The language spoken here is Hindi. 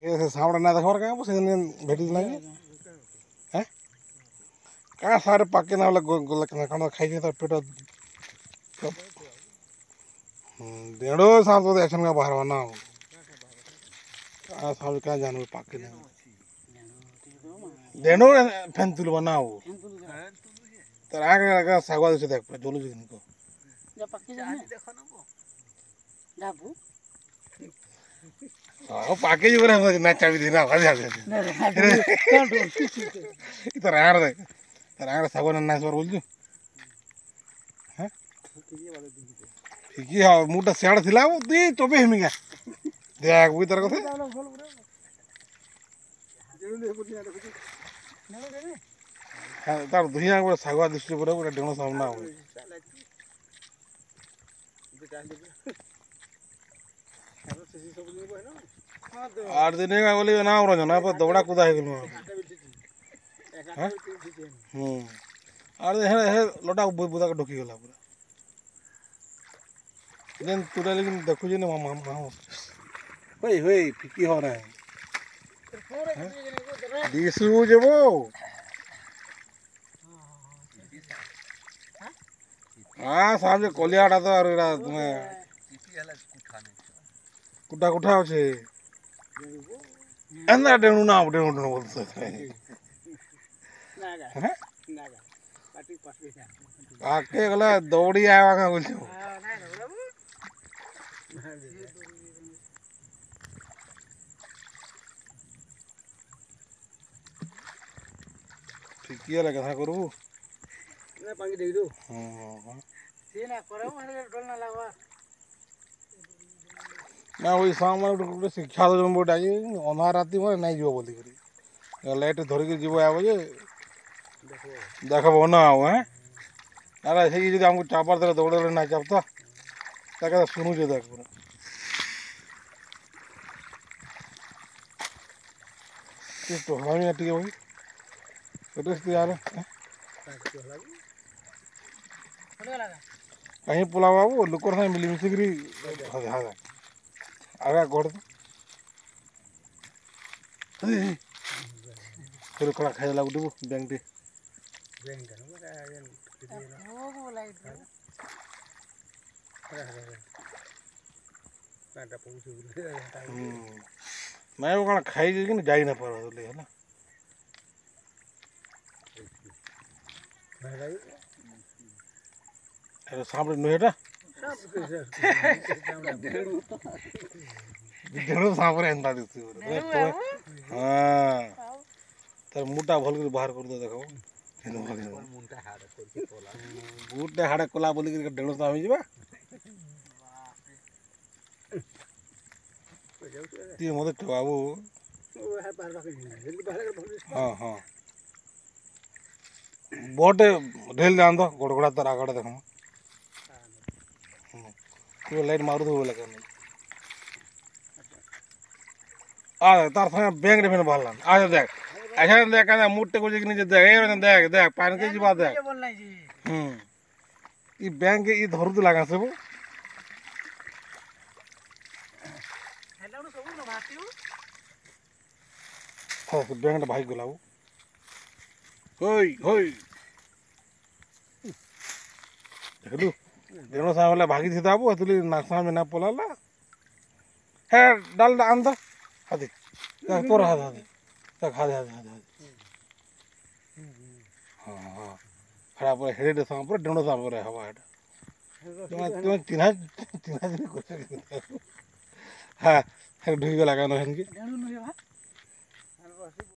ये सामने ना देखो क्या बस इन्हें भेटी लगे हैं क्या सारे पाके ना वाला गोल खाना खाई तो पेट डेढ़ो साल तो एक्शन का बाहर बना हो आ साल क्या जानवर पाके नहीं डेढ़ो फैन तुल बना हो तर आगे का सागवाद से देख पर जोलू जी इनको जब पक्के जाने देखो ना वो जाबू हाँ पाके जी बने मुझे मैच चाबी देना वाले आते इधर आ रहा है तर आगे सागवाद नाइस बार बोल जो हैं ठीक है मुटा सियाड़ थिला वो दी चोबे हिमिंगा देख वो इधर को थे हाँ तार दुनिया को सागवाद दृष्टि पर वो डेढ़ो सामना हो आठ दिन का बोली ना हो रहा ना पर दौड़ा कूदा है गलो आठ दिन है लोटा बुदा का ढोकी गला पूरा दिन तुरा लेकिन देखो जी ना मामा मामा भाई भाई फिकी हो रहा है दिसू जे वो हाँ सामने कोलियाड़ा तो और इरा तुम्हें कुटा कुटा हो चे अंदर डेनु ना बोलते हैं नागा नागा पार्टी पार्टी आके गला दौड़ी आया का बोलते हो ठीक है लगा था करू ना पानी दे दो हाँ ये ना करो हमारे डोल ना लगवा ना वही सामान उठे शिक्षा तो जम बोट आई अनार राती में नहीं जीव बोली करी लाइट धरिक जीव आब जे देखो ना आओ हैं अरे ऐसे ही हमको चापर दे दौड़े ना चापता ताकि सुनू जे देख पूरा किस तो हमें नहीं आती है भाई एड्रेस तो यार कहीं पुलाव बाबू लुकर साथ मिली मिसिकरी हाँ आगा गोड़ फिर कड़ा खाई लागू डिबू बैंक टी मैं वो कड़ा खाई जी ना जाई ना पारा तो ले है ना अरे सामने नुहेटा डेढ़ो सामने एंता दिसती हाँ तर मुटा भल कर बाहर कर दो देखो मुटा हाड़े कोला बोली कर डेढ़ो साम ही जीवा ती मत बाबू हाँ हाँ बोटे ढेल जान दो गोड़गोड़ा तर आगड़ देखो तू लाइट मारू दो बोले करने आ तार संग बैंक रे फिर बाहर आ जा देख ऐसा देख कहना मुट्टे को जिकनी देख ए देख देख पान के जी बात देख ई बैंक के ई धरु तो लगा सब हेलो न सब न भातियो हां बैंक भाई गुलाऊ होय होय देखलु देनो सामला भागी थी ताबो अतली नासा में ना पलाला है डाल आन दो हादी तोर हाद हादी तक हाद हाद हाद हां हां खड़ा पर हेड साम पर डेनो साम पर हवा है तुम तीना दिन कुछ हां है ढुई लगा न हन के डेनु न